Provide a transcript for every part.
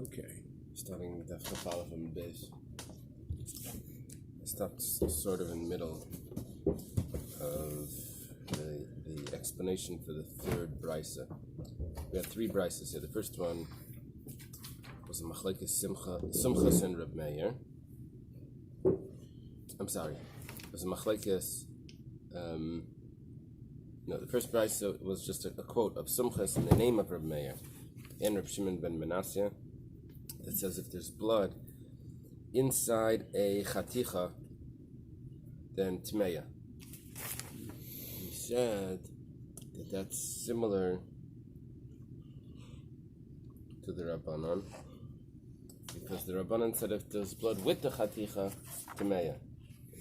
Okay. Starting Daf from Bais. I stopped sort of in the middle of the explanation for the third brisa. We had three brises here. The first one was a machlekes Simchas and Reb Meir. I'm sorry. It was a machlekes. No, the first brisa was just a quote of Simchas in the name of Reb Meir and Reb Shimon ben Menachem that says if there's blood inside a chaticha, then tmeya. He said that that's similar to the Rabbanan, because the Rabbanan said if there's blood with the chaticha, tmeya.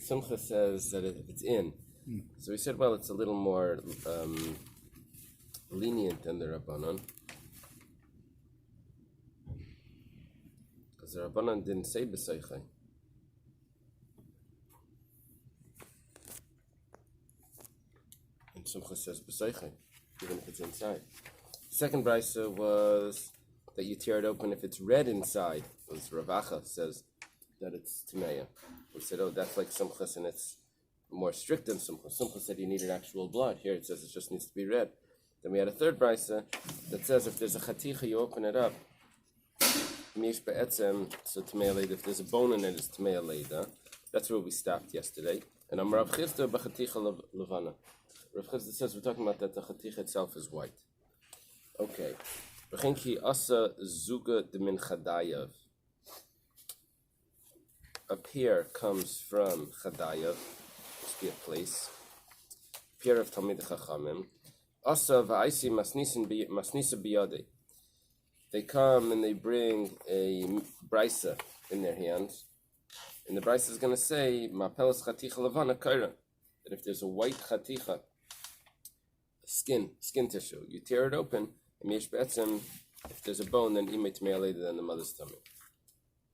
Simcha says that if it's in. So he said, well, it's a little more lenient than the Rabbanan, because the Rabbanan didn't say b'seichai. And Simcha says b'seichai, even if it's inside. The second brisa was that you tear it open if it's red inside. Because Ravacha says that it's tmeya. We said, oh, that's like Simcha, and it's more strict than Simcha. Simcha said you needed actual blood. Here it says it just needs to be red. Then we had a third brisa that says if there's a chaticha, you open it up. So tmei leida. If there's a bone in it, it's tmei leida. That's where we stopped yesterday. And I'm Rav Chisda b'chaticha levana. Rav Chisda says we're talking about that the chaticha itself is white. Okay. B'chinki asa zuga d'min chadayav. A pear comes from chadayav. Must be a place. Pear of Talmid Chachamim. Asa v'aisi masnisa biyadei. They come and they bring a brisa in their hands, and the brisa is going to say mapelas chaticha levana kaira, that if there's a white chaticha, skin tissue, you tear it open, and yesh be'etzem, if there's a bone, then imet me'aleda, than the mother's tummy.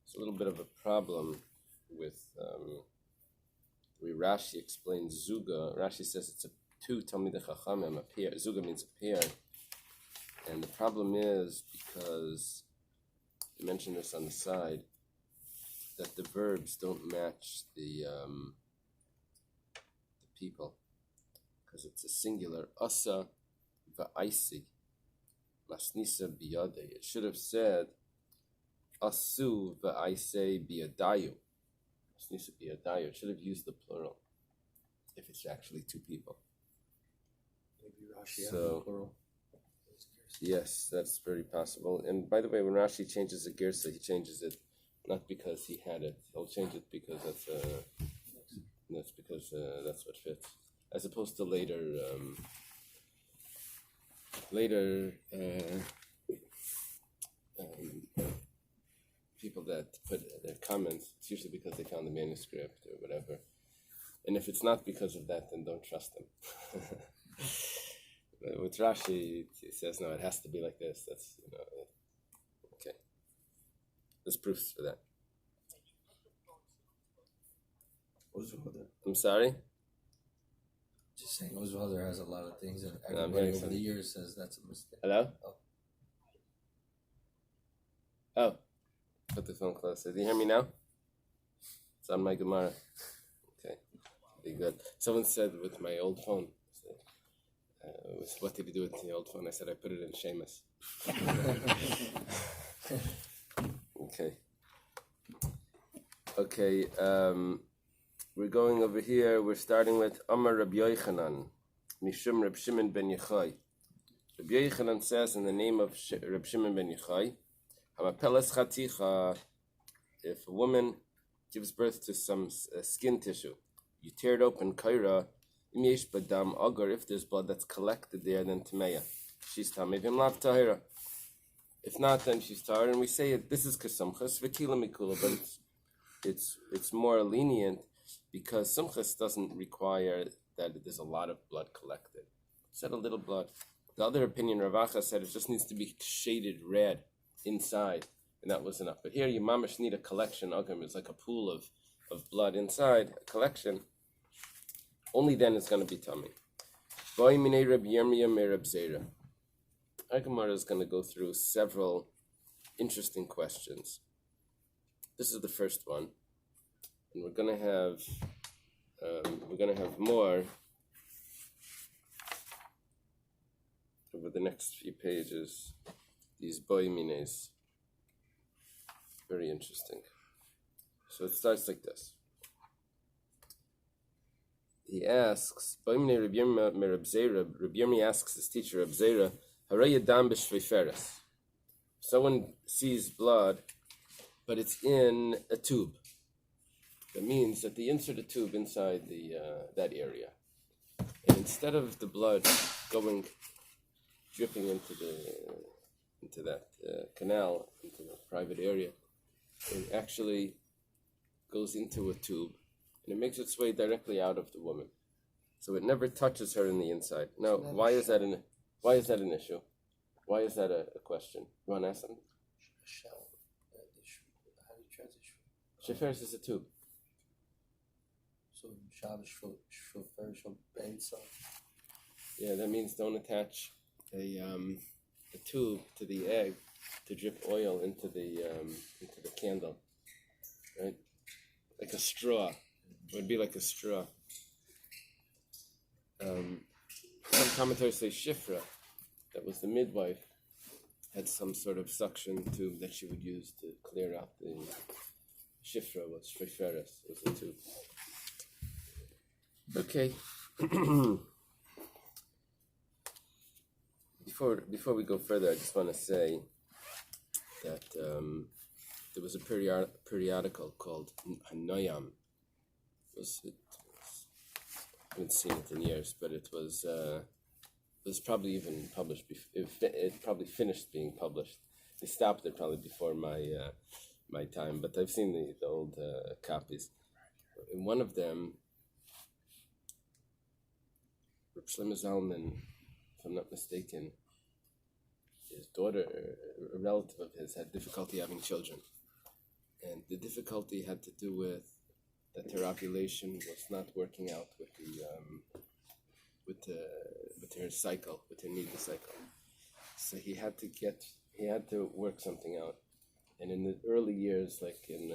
It's a little bit of a problem with Rashi explains zuga. Rashi says it's a two Talmidei Chachamim, a pair. Zuga means a pair. And the problem is, because I mentioned this on the side, that the verbs don't match the people, because it's a singular. Asa va'aisi masnisa biyadei. It should have said asu va'aisi biyadayu. Masnisa biyadayu. It should have used the plural if it's actually two people. Maybe Rashi has the plural. Yes, that's very possible. And by the way, when Rashi changes a girsa, he changes it not because he had it. He'll change it because that's what fits, as opposed to later people that put their comments. It's usually because they found the manuscript or whatever. And if it's not because of that, then don't trust them. With Rashi, he says, no, it has to be like this. That's, okay. There's proofs for that. I'm sorry? Just saying, Oswalder has a lot of things, and everybody over the years says that's a mistake. Hello? Oh. Put the phone closer. Do you hear me now? It's on my Gemara. Okay. Be good. Someone said with my old phone, what did you do with the old phone? I said I put it in Seamus. Okay. We're going over here. We're starting with Amar Rabbi Yochanan, Mishum Reb Shimon ben Yochai. Rabbi Yochanan says in the name of Reb Shimon ben Yochai, Hamapelas chaticha. If a woman gives birth to some skin tissue, you tear it open, kaira. If there's blood that's collected there, then tmeya. She's tamei lav tahira. If not, then she's tahira. And we say it. This is kasumchas v'kila mikula, but it's more lenient because sumchas doesn't require that there's a lot of blood collected. It said a little blood. The other opinion, Ravacha said it just needs to be shaded red inside, and that was enough. But here, you mamash need a collection. It's like a pool of blood inside, a collection. Only then it's going to be tummy. Our Gemara is going to go through several interesting questions. This is the first one, and we're gonna have more over the next few pages. These boimines, very interesting. So it starts like this. He asks, Rabbi Yomi asks his teacher, Rabbi Zera, Haraya dam b'shveiferes. Someone sees blood, but it's in a tube. That means that they insert a tube inside that area. And instead of the blood dripping into that canal, into the private area, it actually goes into a tube, and it makes its way directly out of the woman, so it never touches her in the inside. Now, why is that an issue? Why is that a question? You want to ask something? How do you translate? Sheferes is a tube. So Yeah, that means don't attach a tube to the egg to drip oil into the candle, right? Like a straw. It would be like a straw. Some commentators say Shifra, that was the midwife, had some sort of suction tube that she would use to clear out the Shifra, was Shriferes, was the tube. Okay. Before we go further, I just want to say that there was a periodical called Hanoyam. I haven't seen it in years, but it was probably even published. It probably finished being published. They stopped it probably before my time, but I've seen the old copies. In one of them, Reb Shlomo Zalman, if I'm not mistaken, his daughter, a relative of his, had difficulty having children, and the difficulty had to do with that her ovulation was not working out with her cycle, with her Nidda cycle. So he had to work something out. And in the early years, like in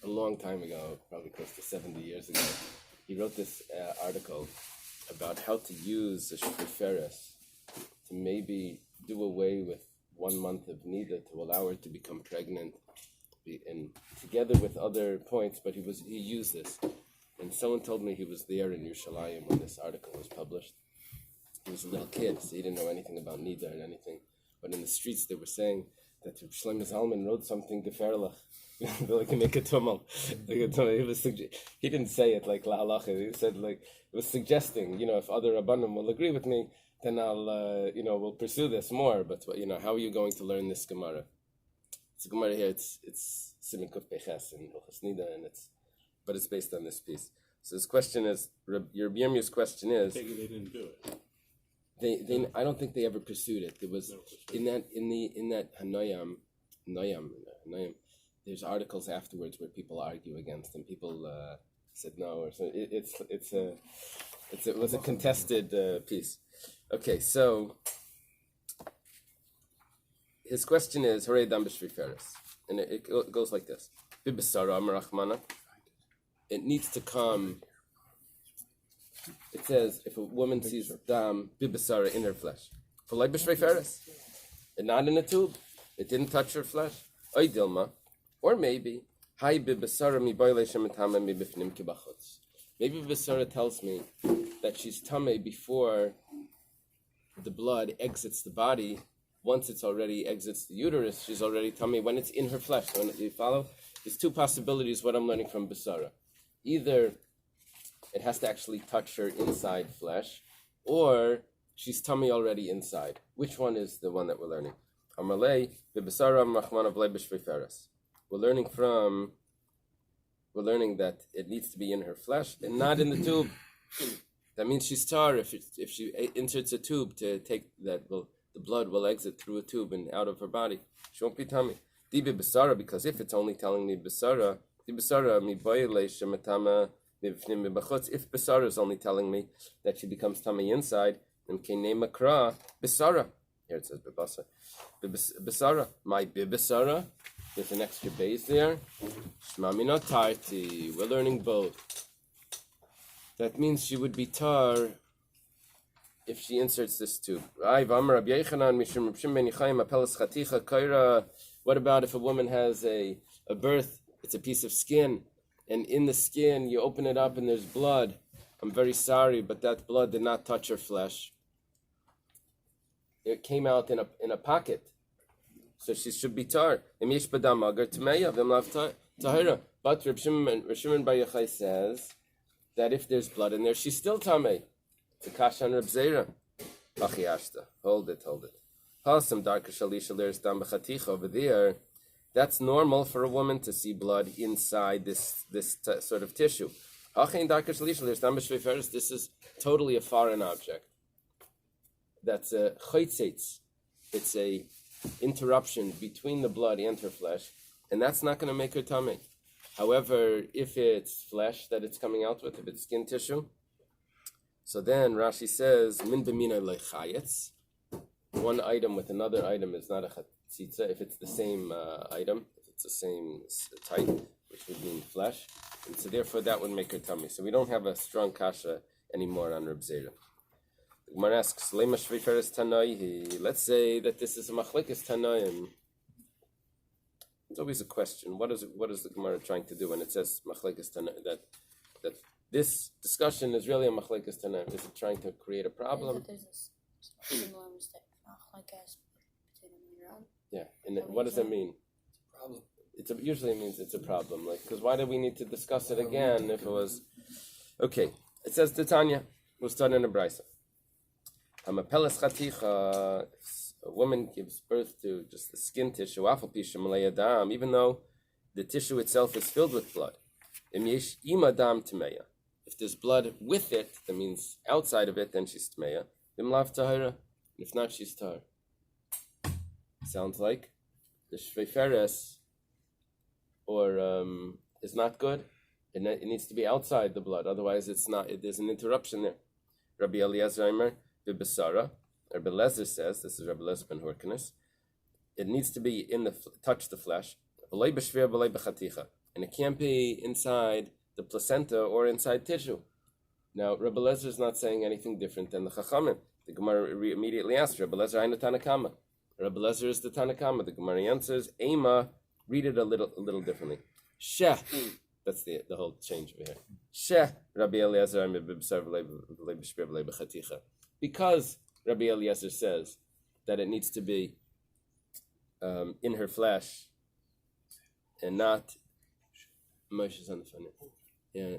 a long time ago, probably close to 70 years ago, he wrote this article about how to use the Shriferes to maybe do away with 1 month of Nidda to allow her to become pregnant, and together with other points, but he used this. And someone told me he was there in Yerushalayim when this article was published. He was a little kid, so he didn't know anything about Nidda and anything. But in the streets they were saying that Shlomo Zalman wrote something gefährlich, like a tumult. He didn't say it like la halacha. He said like it was suggesting, if other rabbanim will agree with me, then I'll we'll pursue this more. But how are you going to learn this Gemara? It's a Gemara here. It's Siman Kuf Beches and Hilchos Nidda, but it's based on this piece. So his question is, your Yomi's question is, they didn't do it. They I don't think they ever pursued it. There was in that Hanoyam, there's articles afterwards where people argue against them. People said no, or so. It was a contested piece. Okay, so his question is Harei dam b'shriferes, and it goes like this: Bibesara Amarachmana. It needs to come. It says if a woman sees dam bibesara in her flesh, for like b'shriferes, and not in a tube, it didn't touch her flesh. Oy dilma, or maybe hay bibesara mi boile shemetame mi bifnim kibachutz. Maybe bibesara tells me that she's tame before the blood exits the body. Once it's already exits the uterus, she's already tummy when it's in her flesh. So you follow? There's two possibilities what I'm learning from Besara. Either it has to actually touch her inside flesh, or she's tummy already inside. Which one is the one that we're learning? Amalei, Besara Machmanav Lebeshveferes. We're learning that it needs to be in her flesh and not in the tube. That means she's tar if she inserts a tube to take that. Well, the blood will exit through a tube and out of her body. She won't be tummy. Dibi besara, because if it's only telling me besara, di besara mi boile shematama mivfnim mibachutz. If besara is only telling me that she becomes tummy inside, then kinei makra besara. Here it says bibasa. Bibasara. My bibasara. There's an extra base there. Shmamina tarti. We're learning both. That means she would be tar if she inserts this tube. What about if a woman has a birth? It's a piece of skin, and in the skin you open it up and there's blood. I'm very sorry, but that blood did not touch her flesh. It came out in a pocket, so she should be tar. But Reb Shimon Bar Yochai says that if there's blood in there, she's still tamei. The kasha and Reb Zera. Hold it. Pasam darka shalisha there's dam b'chaticha over there. That's normal for a woman to see blood inside this sort of tissue. This is totally a foreign object. That's a chaytzetz. It's a interruption between the blood and her flesh, and that's not going to make her tummy. However, if it's flesh that it's coming out with, if it's skin tissue, so then Rashi says, min b'mina lechayetz. One item with another item is not a chatzitza if it's the same item, if it's the same type, which would mean flesh. And so therefore that would make her tummy. So we don't have a strong kasha anymore on Reb Zera. The Gemara asks, Lema shviferes tanaihi. Let's say that this is a machlekes tanaim. It's always a question. What is the Gemara trying to do when it says machlekes tanaim? That this discussion is really a machlekes tanaim. Is it trying to create a problem? Yeah, and what does that mean? Problem. Usually means it's a problem. Because why do we need to discuss it again if it was... Okay, it says Titania. We'll start in a brisa. A woman gives birth to just the skin tissue, even though the tissue itself is filled with blood. If there's blood with it, that means outside of it, then she's tmeya. If not, she's tar. Sounds like the shveiferes is not good. It needs to be outside the blood, otherwise it's not. There's an interruption there. Rabbi Eliezer Eimer b'besara. Rabbi Lezer says, this is Rabbi Lezer ben Horkenes, it needs to be touch the flesh, and it can't be inside the placenta or inside tissue. Now, Rabbi Lezer is not saying anything different than the Chachamim. The Gemara immediately asks, Rabbi Lezer Aina Tanakama. Rabbi Lezer is the Tanakama. The Gemara answers, Ema, read it a little differently. Sheh, that's the whole change over here. Sheh, Rabbi Eliezer because Rabbi Eliezer says that it needs to be in her flesh and not Moshe's on the front. Yeah.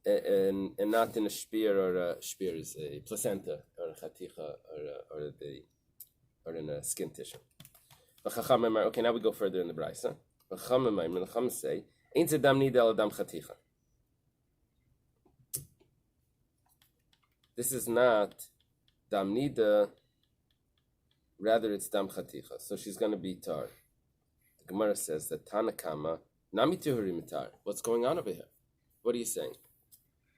And not in a spear or a spear is a placenta or a chaticha or in a skin tissue. Okay, now we go further in the brisa. Menachem say, "Ain't a dam nidda dam chaticha." This is not dam nidda, rather it's dam chaticha. So she's going to be tar. The Gemara says that Tanakama nami tuhuri mitar. What's going on over here? What are you saying?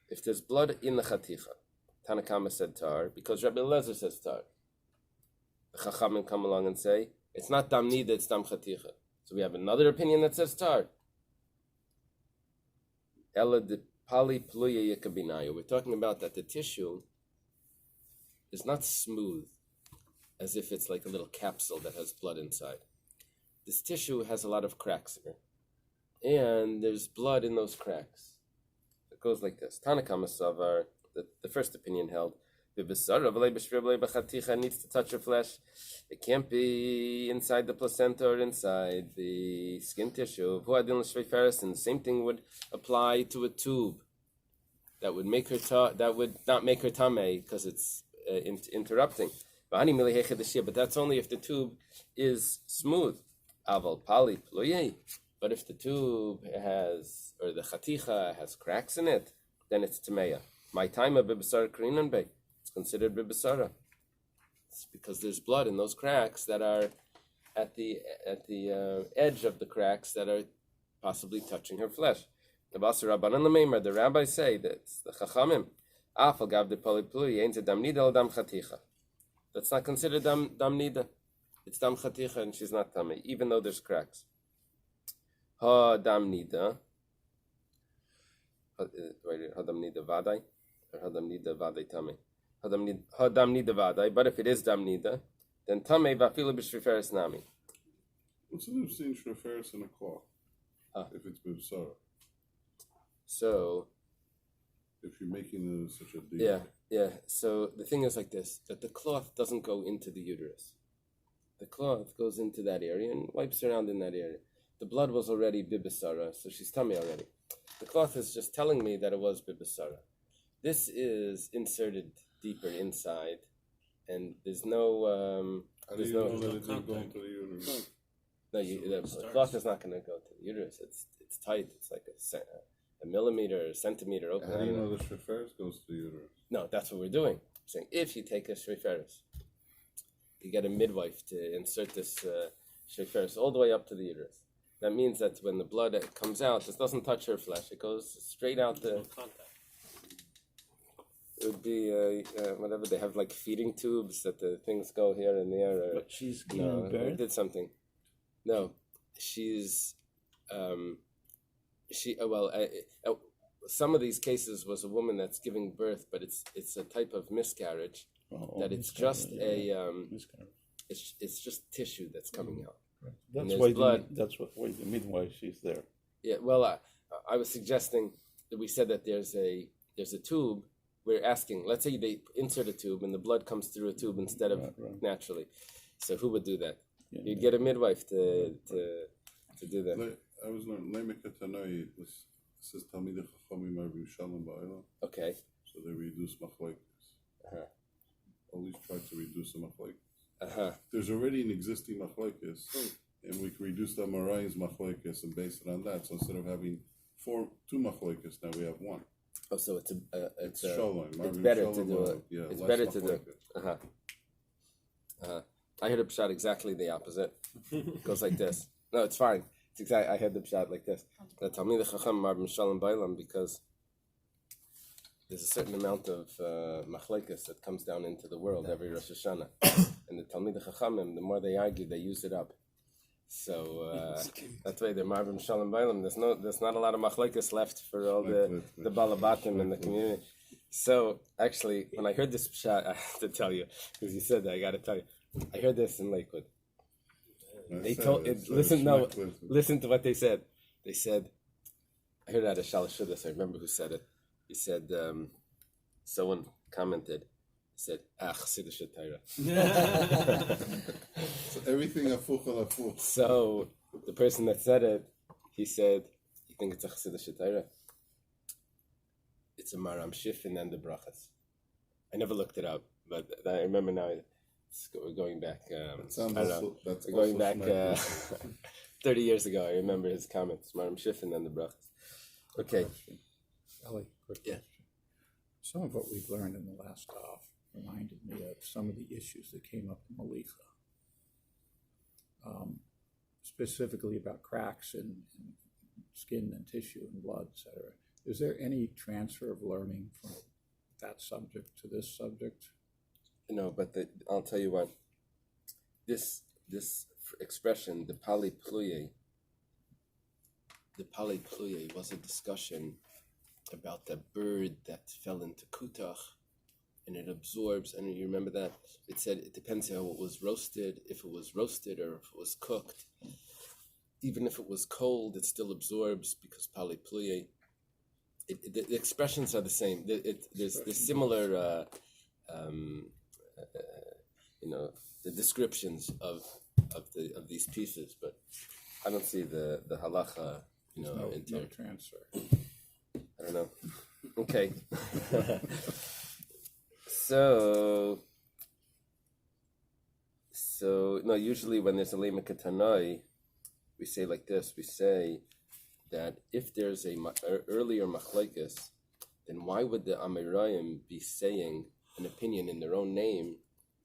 If there's blood in the chaticha, Tanakama said tar because Rabbi Lezer says tar. The Chachamim come along and say it's not dam nida, it's dam chaticha. So we have another opinion that says tar. Ela de pali pluya yekabinayo. We're talking about that the tissue is not smooth, as if it's like a little capsule that has blood inside. This tissue has a lot of cracks in it, and there's blood in those cracks. It goes like this. Tanakama Savar, the first opinion held, needs to touch your flesh. It can't be inside the placenta or inside the skin tissue. And the same thing would apply to a tube. That would make her that would not make her tamei because it's interrupting. But that's only if the tube is smooth. Aval pali ploye. But if the tube has, or the chaticha has cracks in it, then it's tameya. My time of bibasara krinan be. It's considered bibasara. It's because there's blood in those cracks that are at the edge of the cracks that are possibly touching her flesh. The rabbis say that the chachamim. The That's not considered dam nida. It's dam chaticha, and she's not tamei, even though there's cracks. Ha dam nida. Ha dam nida vadai, or ha dam nida vadai tamei. Ha dam nida vadai. But if it is dam nida, then tamei vafilu b'shriferes nami. What's the difference between shreferis and a cloth? If it's b'bsara. So, if you're making such a deal. Yeah. So the thing is like this: that the cloth doesn't go into the uterus. The cloth goes into that area and wipes around in that area. The blood was already bibisara, so she's tummy already. The cloth is just telling me that it was bibisara. This is inserted deeper inside, and there's no. How do you know that it didn't go into the uterus? No, the cloth is not going to go to the uterus. It's tight. It's like a millimeter or a centimeter open. How do you know the shreferis goes to the uterus? No, that's what we're doing. We're saying if you take a shreferis, you get a midwife to insert this shreferis all the way up to the uterus. That means that when the blood comes out, it doesn't touch her flesh. It goes straight out the... It would be whatever, they have like feeding tubes that the things go here and there. Or, but she's giving birth? I did something. No, she's... some of these cases was a woman that's giving birth, but it's a type of miscarriage that it's just it's just tissue that's coming out. Right. That's why the midwife is there. Yeah, well, I was suggesting that we said that there's a tube. We're asking, let's say they insert a tube and the blood comes through a tube instead of naturally. So who would do that? Yeah, You'd get a midwife to do that. I was learning Lemeka Tanoi. This says Talmidei Chachamim are Yerushalayim ba'Eila. Okay. So they reduce machlokes. Always try to reduce the machlokes. There's already an existing machlokes, and we can reduce the Amarayim's machlokes and base it on that. So instead of having two machlokes, now we have one. Oh, so it's it's better to do it. Yeah, it's better to do it. I heard a pshat exactly the opposite. It goes like this. No, it's fine. It's exactly. I heard the pshat like this. The Talmidei Chacham are Mishalem Bailam because there's a certain amount of machlekes that comes down into the world every Rosh Hashanah, and the Talmidei Chachamim, the more they argue, they use it up. So that's why they're Marvim Shalom Bailam. There's not a lot of machlekes left for all the balabatim in the community. So actually, when I heard this pshat, I have to tell you because you said that. I got to tell you, I heard this in Lakewood. They told it. Listen to what they said. They said, I heard it at a Shalosh Shudas. I remember who said it. He said, someone commented. Said, Chassidus Torah. So everything afuch al afuch. So the person that said it, he said, "You think it's a Chassidus Torah? It's a Maram Shifin and the brachas." I never looked it up, but I remember now. We're going back. We're going back 30 years ago. I remember his comments. Maram Shifin and the brachas. Okay. Eily, quick question. Some of what we've learned in the last half reminded me of some of the issues that came up in Malicha, specifically about cracks in skin and tissue and blood, etc. Is there any transfer of learning from that subject to this subject? No, but I'll tell you what. This expression, the pali pluye was a discussion about the bird that fell into Kutach, and it absorbs, and you remember that? It said it depends how it was roasted, if it was roasted or if it was cooked. Even if it was cold, it still absorbs because pali pluye. The expressions are the same. There's similar, the descriptions of these pieces, but I don't see the halacha, no transfer. I don't know. Okay. So no. Usually, when there's a lema katanai, we say like this. We say that if there's a earlier machlekes, then why would the Amirayim be saying an opinion in their own name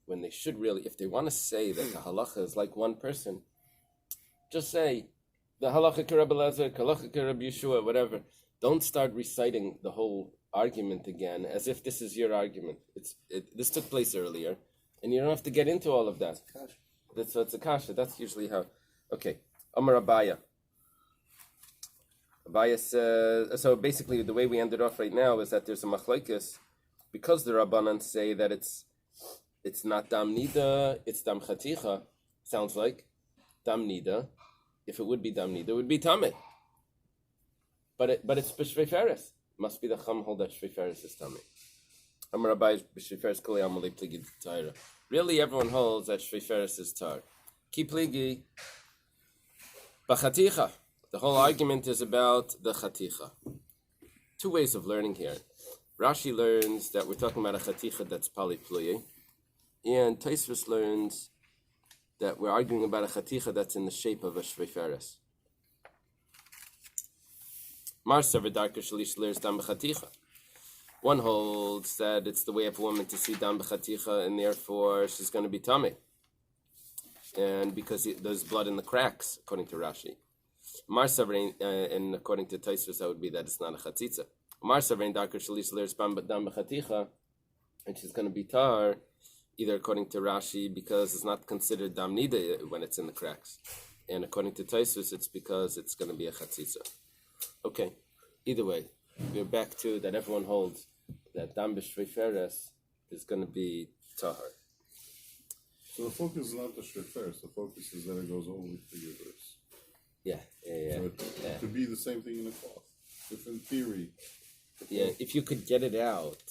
when they should really, if they want to say that the halacha is like one person, just say the halacha ke Rabbi Elazar, halacha ke Rabbi Yeshua, whatever. Don't start reciting the whole argument again as if this is your argument. This took place earlier. And you don't have to get into all of that. That's what's a kasha. That's usually how. Okay. Amar Abaya. Abaya says, so basically the way we ended off right now is that there's a machlokes because the Rabbanan say that it's not dam nida, it's dam chaticha. Sounds like dam nida. If it would be dam nida, it would be tameh. But it's b'shveiferes. Must be the chum hold that shveiferes is tameh. Amar Rabbi b'shveiferes kol yamalei pligi t'ayra. Really, everyone holds that shveiferes is tar. Ki pligi b'chaticha. The whole argument is about the chaticha. Two ways of learning here. Rashi learns that we're talking about a chaticha that's polypluye, and Tosfos learns that we're arguing about a chaticha that's in the shape of a shveiferes. Marsa v'darka shalish lears dam b'chaticha. One holds that it's the way of a woman to see dam b'chaticha, and therefore she's going to be tameh, and because there's blood in the cracks, according to Rashi. Marsa and according to Tosfos, that would be that it's not a chatzitza. Marsa v'darka shalish lears dam b'chaticha, and she's going to be tar, either according to Rashi because it's not considered dam nida when it's in the cracks, and according to Tosfos, it's because it's going to be a chatzitza. Okay, either way, we're back to that everyone holds that dam b'shveiferes is going to be tahar. So the focus is not the shveiferes, the focus is that it goes over the uterus. Yeah. So it could be the same thing in the cloth. If in theory... if you could get it out,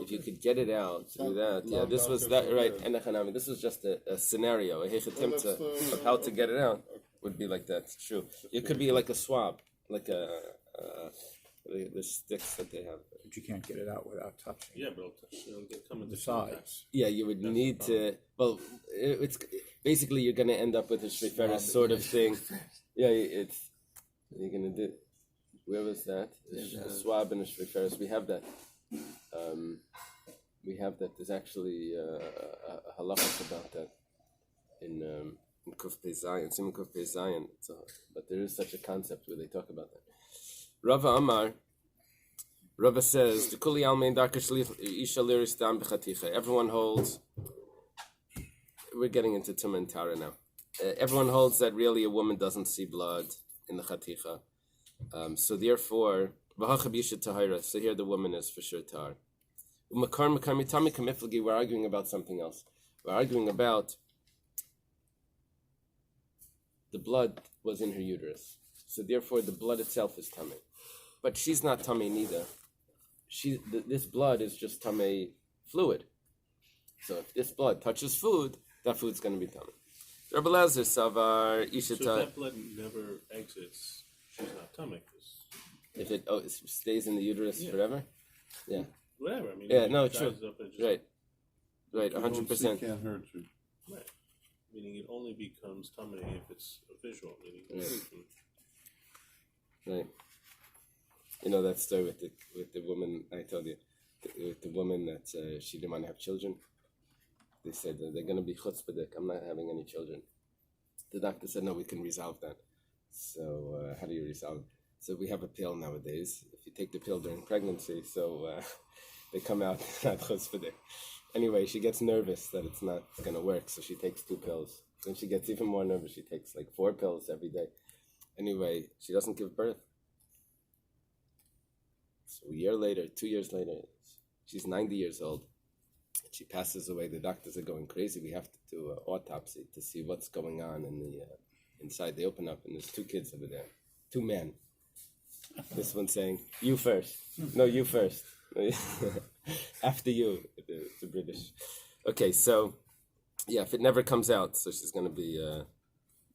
if you could get it out through that, this was that, right, and this was just a scenario, a attempt of how to get it out would be like that, it's true. It could be like a swab, like the sticks that they have. But you can't get it out without touching. Yeah, but it'll come in The sides. Yeah, you would need to. Well, it's basically you're going to end up with a shveiferes sort of thing. Yeah, you're going to do. Where was that? A swab and a shveiferes. We have that. There's actually a halachos about that in Kuf Pei Zayin, Simon Kuf Pei Zayin. But there is such a concept where they talk about that. Rava Amar. Rava says, "The kuli almein darka isha liris dam b'chaticha." Everyone holds. We're getting into Tumah and Tara now. Everyone holds that really a woman doesn't see blood in the chaticha. So therefore, so here the woman is for sure tar. We're arguing about something else. We're arguing about the blood was in her uterus. So therefore the blood itself is tameh. But she's not tameh neither. This blood is just tameh fluid. So if this blood touches food, that food's going to be tameh. Rabbi Lazar Savar Ishita. So if that blood never exits, she's not tameh. If it stays in the uterus forever, yeah. Whatever. I mean, yeah, no, true. Right. 100%. Can't hurt you. Right. Meaning it only becomes tameh if it's a visual. Meaning. Right. You know that story with the woman I told you, with the woman that she didn't want to have children. They said they're going to be chutzpahdik. I'm not having any children. The doctor said no, we can resolve that. So how do you resolve it? So we have a pill nowadays. If you take the pill during pregnancy, so they come out not chutzpahdik. Anyway, she gets nervous that it's not going to work, so she takes 2 pills. Then she gets even more nervous. She takes like 4 pills every day. Anyway, she doesn't give birth. So a year later, 2 years later, she's 90 years old. She passes away. The doctors are going crazy. We have to do an autopsy to see what's going on in the inside. They open up and there's 2 kids over there, 2 men. This one saying, "You first." No, you first. After you. The British. Okay, so yeah, if it never comes out, so she's going to be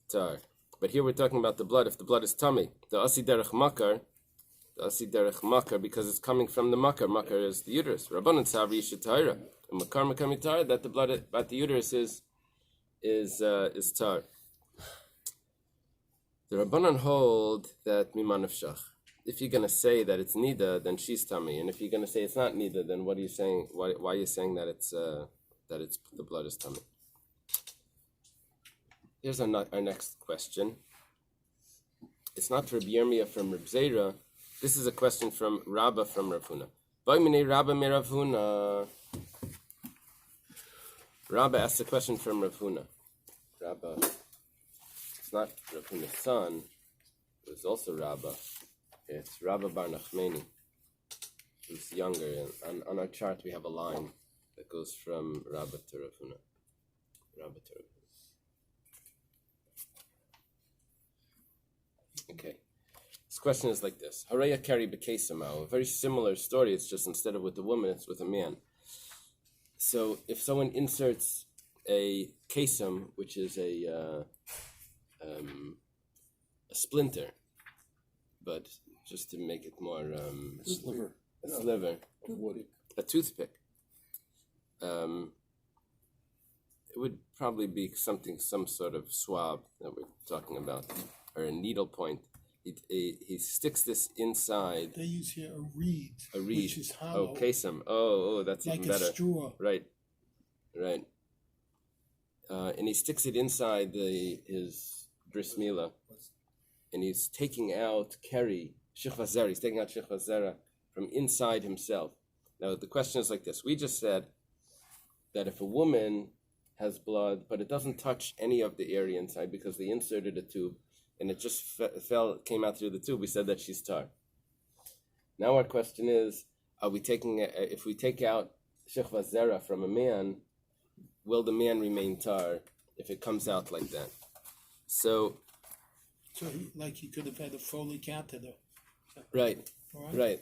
tar. But here we're talking about the blood. If the blood is tummy, the asi derech makar, because it's coming from the makar. Makar is the uterus. Rabbanan savri yishatayra. And makar mitar, that the blood at the uterus is tar. The Rabbanan hold that miman nafshach. If you're going to say that it's nida, then she's tummy. And if you're going to say it's not nida, then what are you saying? Why are you saying that it's the blood is tummy? Here's our next question. It's not Rabbi Yirmiyah from Reb Zera. This is a question from Rabba from Rav Huna. Rabba me Rav Huna. Rabbi asked a question from Rav Huna. Rabbi, it's not Rav Huna's son, it was also Rabbi. It's Rabbi Bar Nachmani, who's younger. And on our chart, we have a line that goes from Rabbi to Rav Huna. Rabbi to Rav Huna. Okay. This question is like this. Haraya Kari B'Kesamau. A very similar story. It's just instead of with a woman, it's with a man. So if someone inserts a kesam, which is a splinter, but just to make it more A sliver. a sliver, a toothpick, it would probably be some sort of swab that we're talking about, or a needle point. He sticks this inside. They use here a reed. A reed. Which is hollow. Oh, kesam. Oh, that's like even better. a straw. Right. And he sticks it inside his bris milah, and he's taking out keri, shechva zera. He's taking out shechva zera from inside himself. Now the question is like this. We just said that if a woman has blood, but it doesn't touch any of the area inside because they inserted a tube, and it just came out through the tube, we said that she's tar. Now our question is, are we taking if we take out shechva zera from a man, will the man remain tar if it comes out like that? So he could have had a Foley catheter. right,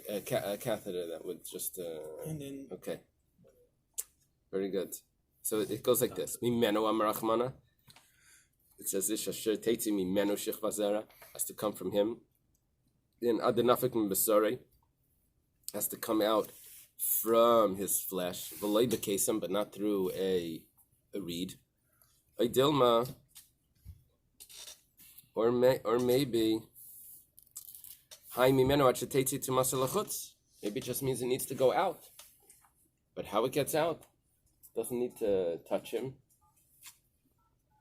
a catheter that would just And then okay, very good. So it goes like this: Mimenu amrachmana. It says this asher teitzi mimenu shechva zera, has to come from him. Then adenafik mbesore, has to come out from his flesh. V'loy bekesam, but not through a reed. Dilma, or maybe hai mimenu asher teitzi tumas lachutz. Maybe it just means it needs to go out. But how it gets out doesn't need to touch him.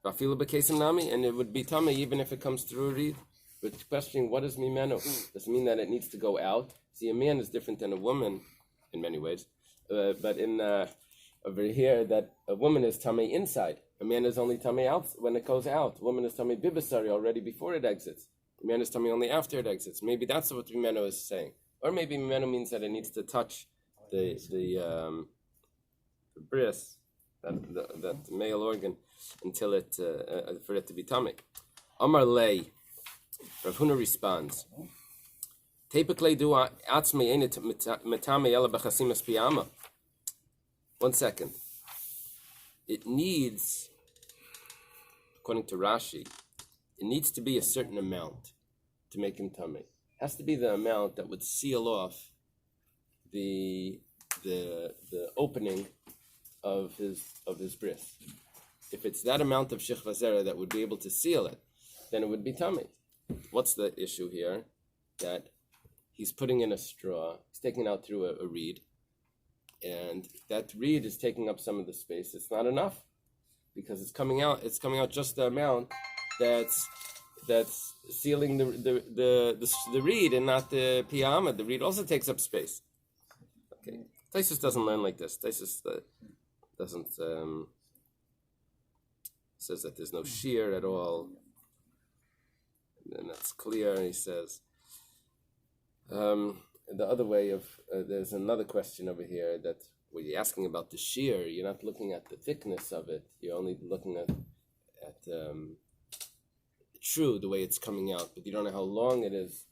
And it would be tummy even if it comes through a reed. But questioning what is mimenu? Does it mean that it needs to go out? See, a man is different than a woman in many ways. But in over here, that a woman is tummy inside. A man is only tummy out when it goes out. A woman is tummy bibasari already before it exits. A man is tummy only after it exits. Maybe that's what mimenu is saying. Or maybe mimenu means that it needs to touch the bris, that male organ, until it for it to be tummy. Amar lei, Rav Huna responds. One second. It needs, according to Rashi, it needs to be a certain amount to make him tummy. It has to be the amount that would seal off the opening of his bris. If it's that amount of shechva zera that would be able to seal it, then it would be tummy. What's the issue here? That he's putting in a straw, he's taking it out through a reed, and that reed is taking up some of the space. It's not enough because it's coming out just the amount that's sealing the reed and not the piyama. The reed also takes up space. Okay, Taisus doesn't learn like this. Taisus doesn't says that there's no shear at all, and that's clear. He says the other way of there's another question over here that when you're asking about the shear, you're not looking at the thickness of it. You're only looking at true the way it's coming out, but you don't know how long it is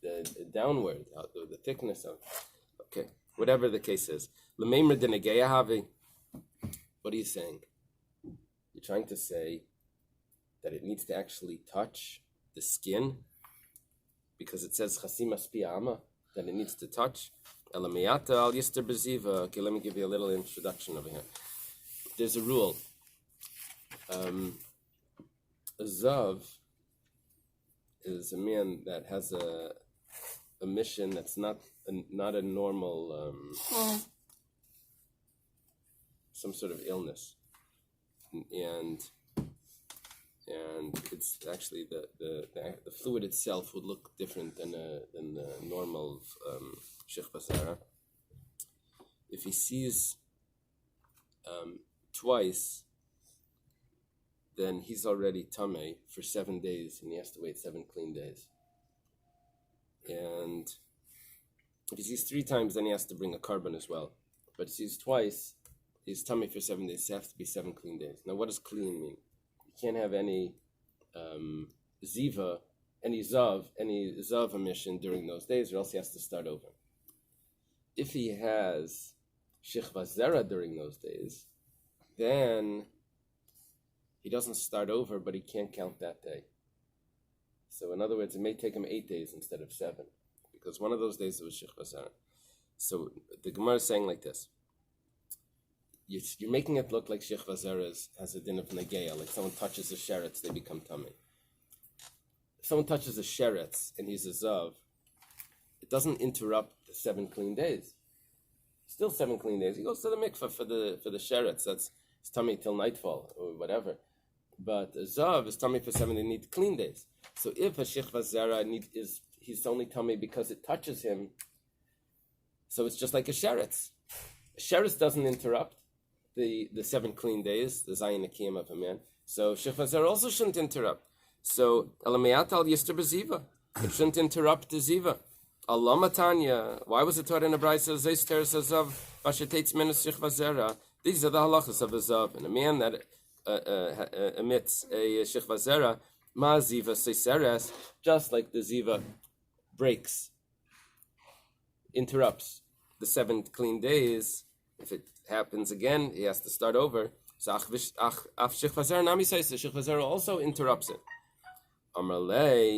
downward, the thickness of it. Okay, whatever the case is. What are you saying? You're trying to say that it needs to actually touch the skin because it says chasimas piyama, that it needs to touch. Okay, let me give you a little introduction over here. There's a rule. A zav is a man that has a mission that's not a normal some sort of illness, and it's actually the fluid itself would look different than the normal shechva zera. If he sees twice then he's already tamei for 7 days, and he has to wait 7 clean days. And if he sees 3 times, then he has to bring a carbon as well. But if he sees twice, he's tamei for 7 days. So it has to be 7 clean days. Now, what does clean mean? You can't have any ziva, any zav emission during those days, or else he has to start over. If he has shechva zera during those days, then he doesn't start over, but he can't count that day. So in other words, it may take him 8 days instead of 7, because one of those days it was shechva zera. So the Gemara is saying like this: you're making it look like shechva zera has a din of negeya, like someone touches the sheretz, they become tummy. If someone touches the sheretz and he's a zav, it doesn't interrupt the 7 clean days. Still 7 clean days. He goes to the mikveh for the sheretz. That's his tummy till nightfall or whatever. But a zav is tummy for 7. They need clean days. So if a shechva zera he's only tummy because it touches him, so it's just like a sheretz. A sheretz doesn't interrupt the 7 clean days, the zayin akiyam of a man. So shechva zera also shouldn't interrupt. So alamayat al yister b'ziva. It shouldn't interrupt the ziva. Allah matanya. Why was it taught in a brayso? Zeister sazav vashetets minus shechva zera. These are the halachas of a zav. And a man that emits a shechva zera, ma ziva seiseres, just like the ziva breaks, interrupts the 7 clean days. If it happens again, he has to start over. So af shechva zera nami says the shechva zera also interrupts it. Amalei,